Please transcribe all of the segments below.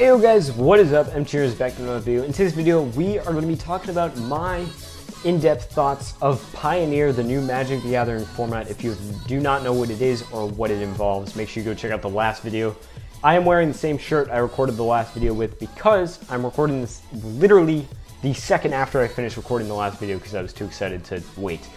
Hey yo guys, what is up? MTG is back with another video. In today's video, we are going to be talking about my in-depth thoughts of Pioneer, the new Magic the Gathering format. If you do not know what it is or what it involves, make sure you go check out the last video. I am wearing the same shirt I recorded the last video with because I'm recording this literally the second after I finished recording the last video because I was too excited to wait.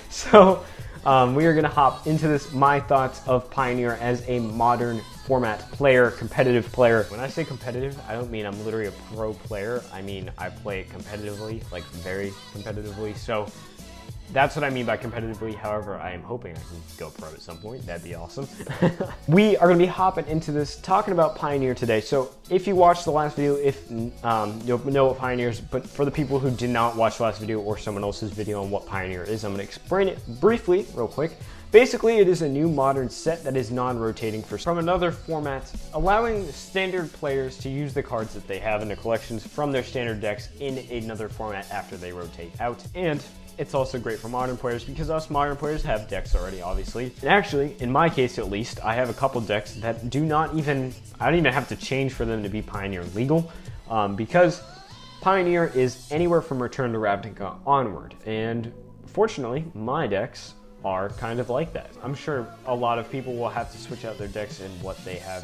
So we are going to hop into this, my thoughts of Pioneer as a modern format player, competitive player. When I say competitive, I don't mean I'm literally a pro player. I mean I play it competitively, like very competitively. So that's what I mean by competitively. However, I am hoping I can go pro at some point. That'd be awesome. We are going to be hopping into this, talking about Pioneer today. So if you watched the last video, you'll know what Pioneer is. But for the people who did not watch the last video or someone else's video on what Pioneer is, I'm going to explain it briefly, real quick. Basically, it is a new modern set that is non-rotating from another format, allowing standard players to use the cards that they have in their collections from their standard decks in another format after they rotate out. And it's also great for modern players because us modern players have decks already, obviously. And actually, in my case at least, I have a couple decks that I don't even have to change for them to be Pioneer legal, because Pioneer is anywhere from Return to Ravnica onward. And fortunately, my decks are kind of like that. I'm sure a lot of people will have to switch out their decks and what they have,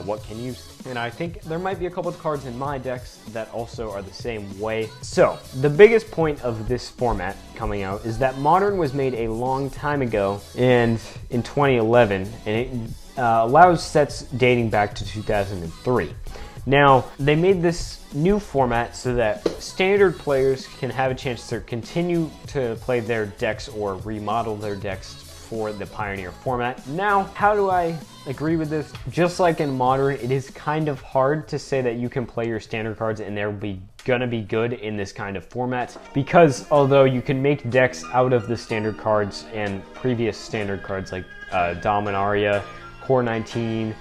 what can use. And I think there might be a couple of cards in my decks that also are the same way. So the biggest point of this format coming out is that Modern was made a long time ago and in 2011, and it allows sets dating back to 2003. Now, they made this new format so that standard players can have a chance to continue to play their decks or remodel their decks for the Pioneer format. Now, how do I agree with this? Just like in Modern, it is kind of hard to say that you can play your standard cards and they're gonna be good in this kind of format, because although you can make decks out of the standard cards and previous standard cards like Dominaria, Core 19,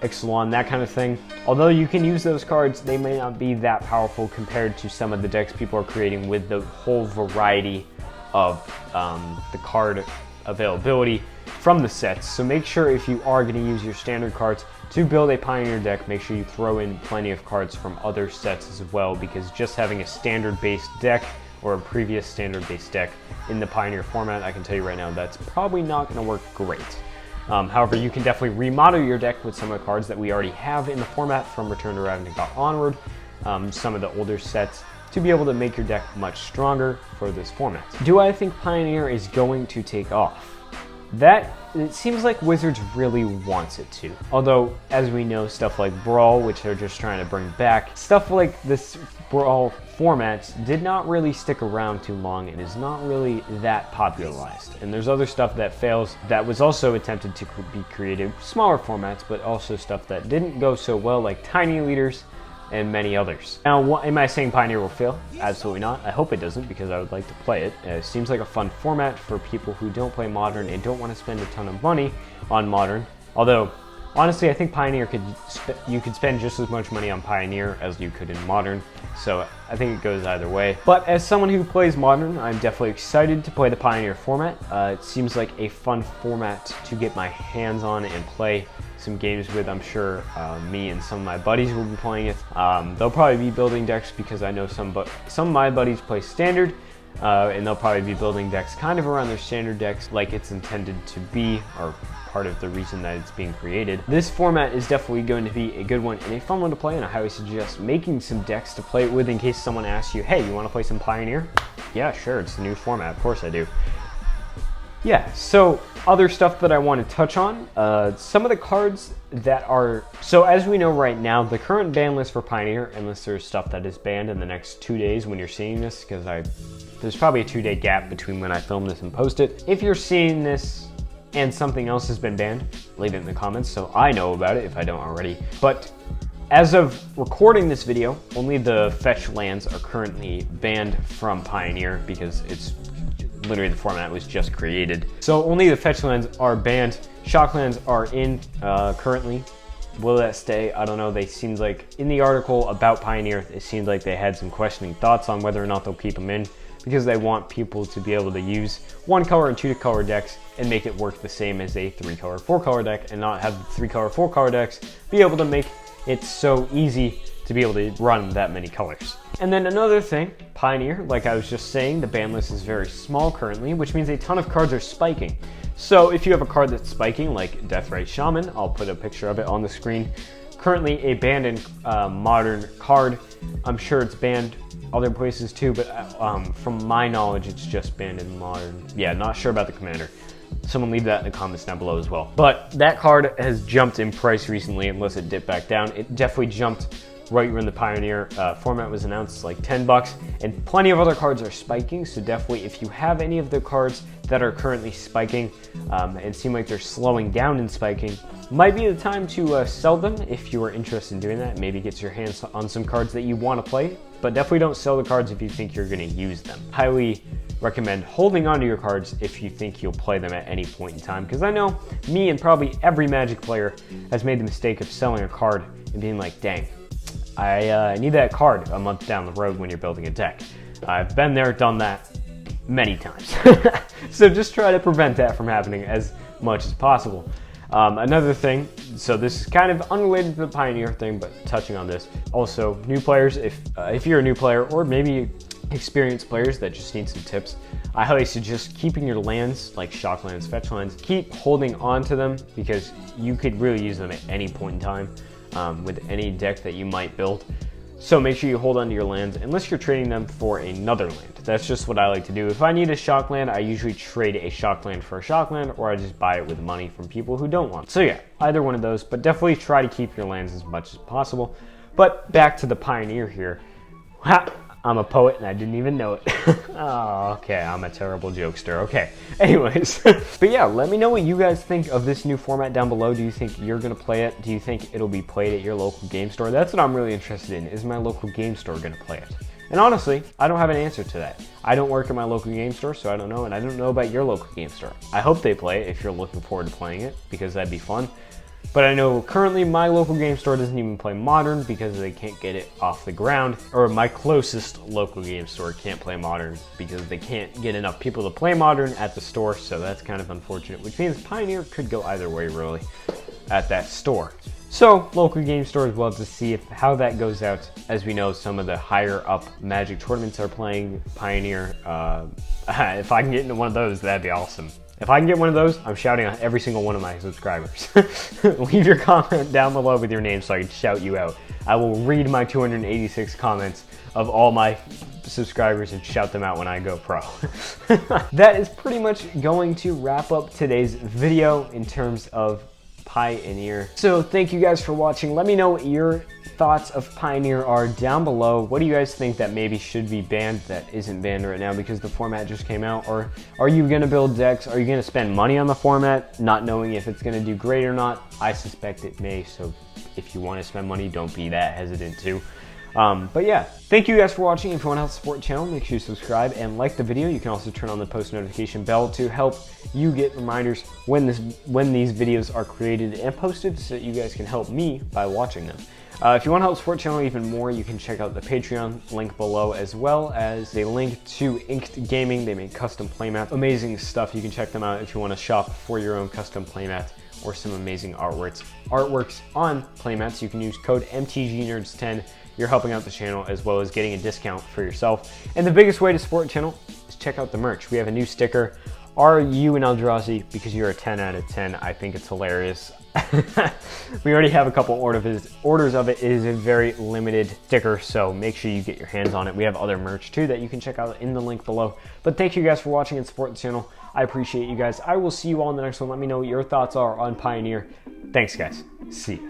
Ixalan, that kind of thing. Although you can use those cards, they may not be that powerful compared to some of the decks people are creating with the whole variety of the card availability from the sets. So make sure if you are going to use your standard cards to build a Pioneer deck, make sure you throw in plenty of cards from other sets as well, because just having a standard-based deck or a previous standard-based deck in the Pioneer format, I can tell you right now, that's probably not going to work great. However, you can definitely remodel your deck with some of the cards that we already have in the format from Return to Ravnica onward, some of the older sets, to be able to make your deck much stronger for this format. Do I think Pioneer is going to take off? It seems like Wizards really wants it to. Although, as we know, stuff like Brawl, which they're just trying to bring back, stuff like this Brawl format did not really stick around too long and is not really that popularized. And there's other stuff that fails that was also attempted to be created, smaller formats, but also stuff that didn't go so well, like Tiny Leaders and many others. Now, am I saying Pioneer will fail? Absolutely not. I hope it doesn't, because I would like to play it. It seems like a fun format for people who don't play Modern and don't want to spend a ton of money on Modern. Although, honestly, I think Pioneer you could spend just as much money on Pioneer as you could in Modern. So I think it goes either way. But as someone who plays Modern, I'm definitely excited to play the Pioneer format. It seems like a fun format to get my hands on and play some games with. I'm sure me and some of my buddies will be playing it. They'll probably be building decks because I know some of my buddies play standard, and they'll probably be building decks kind of around their standard decks like it's intended to be, or part of the reason that it's being created. This format is definitely going to be a good one and a fun one to play, and I highly suggest making some decks to play it with in case someone asks you, hey, you want to play some Pioneer? Yeah, sure, it's the new format, of course I do. Yeah, so other stuff that I want to touch on, some of the cards that are, so as we know right now, the current ban list for Pioneer, unless there's stuff that is banned in the next 2 days when you're seeing this, because there's probably a 2-day gap between when I film this and post it. If you're seeing this and something else has been banned, leave it in the comments so I know about it if I don't already. But as of recording this video, only the fetch lands are currently banned from Pioneer because it's literally the format was just created. So only the fetch lands are banned. Shock lands are in currently. Will that stay? I don't know. They seemed like in the article about Pioneer, it seemed like they had some questioning thoughts on whether or not they'll keep them in, because they want people to be able to use 1-color and 2-color decks and make it work the same as a 3-color, 4-color deck, and not have 3-color, 4-color decks be able to make it's so easy to be able to run that many colors. And then another thing, Pioneer, like I was just saying, the ban list is very small currently, which means a ton of cards are spiking. So if you have a card that's spiking, like Deathrite Shaman, I'll put a picture of it on the screen. Currently a banned in Modern card. I'm sure it's banned other places too, but from my knowledge, it's just banned in Modern. Yeah, not sure about the Commander. Someone leave that in the comments down below as well. But that card has jumped in price recently, unless it dipped back down. It definitely jumped right when the Pioneer format was announced, like 10 bucks, and plenty of other cards are spiking. So definitely, if you have any of the cards that are currently spiking and seem like they're slowing down in spiking, might be the time to sell them if you are interested in doing that. Maybe get your hands on some cards that you want to play, but definitely don't sell the cards if you think you're going to use them. Highly recommend holding on to your cards if you think you'll play them at any point in time, because I know me and probably every Magic player has made the mistake of selling a card and being like, dang, I need that card a month down the road when you're building a deck. I've been there, done that many times. So just try to prevent that from happening as much as possible. Another thing, so this is kind of unrelated to the Pioneer thing, but touching on this. Also, new players, if you're a new player, or maybe experienced players that just need some tips, I highly suggest keeping your lands, like shock lands, fetch lands, keep holding on to them, because you could really use them at any point in time with any deck that you might build. So make sure you hold on to your lands unless you're trading them for another land. That's just what I like to do. If I need a shock land, I usually trade a shock land for a shock land, or I just buy it with money from people who don't want it. So yeah, either one of those, but definitely try to keep your lands as much as possible. But back to the Pioneer here. I'm a poet and I didn't even know it. Oh, okay, I'm a terrible jokester. Okay, anyways. But yeah, let me know what you guys think of this new format down below. Do you think you're gonna play it? Do you think it'll be played at your local game store? That's what I'm really interested in. Is my local game store gonna play it? And honestly, I don't have an answer to that. I don't work at my local game store, so I don't know, and I don't know about your local game store. I hope they play it if you're looking forward to playing it, because that'd be fun. But I know currently my local game store doesn't even play Modern because they can't get it off the ground. Or my closest local game store can't play Modern because they can't get enough people to play Modern at the store. So that's kind of unfortunate, which means Pioneer could go either way really at that store. So local game stores, we'll have to see how that goes out. As we know, some of the higher up Magic tournaments are playing Pioneer. If I can get into one of those, that'd be awesome. If I can get one of those, I'm shouting out every single one of my subscribers. Leave your comment down below with your name so I can shout you out. I will read my 286 comments of all my subscribers and shout them out when I go pro. That is pretty much going to wrap up today's video in terms of Pioneer. So thank you guys for watching. Let me know what your thoughts of Pioneer are down below. What do you guys think that maybe should be banned that isn't banned right now because the format just came out? Or are you gonna build decks? Are you gonna spend money on the format not knowing if it's gonna do great or not? I suspect it may, so if you want to spend money, don't be that hesitant too. But yeah, thank you guys for watching. If you want to help support the channel, make sure you subscribe and like the video. You can also turn on the post notification bell to help you get reminders when these videos are created and posted, so that you guys can help me by watching them. If you want to help support the channel even more, you can check out the Patreon link below, as well as a link to Inked Gaming. They make custom playmats, amazing stuff. You can check them out if you want to shop for your own custom playmat or some amazing artworks on playmats. You can use code MTGNerds10. You're helping out the channel as well as getting a discount for yourself. And the biggest way to support the channel is check out the merch. We have a new sticker. Are you an Eldrazi? Because you're a 10 out of 10. I think it's hilarious. We already have a couple orders of it. It is a very limited sticker, so make sure you get your hands on it. We have other merch too that you can check out in the link below. But thank you guys for watching and support the channel. I appreciate you guys. I will see you all in the next one. Let me know what your thoughts are on Pioneer. Thanks guys. See ya.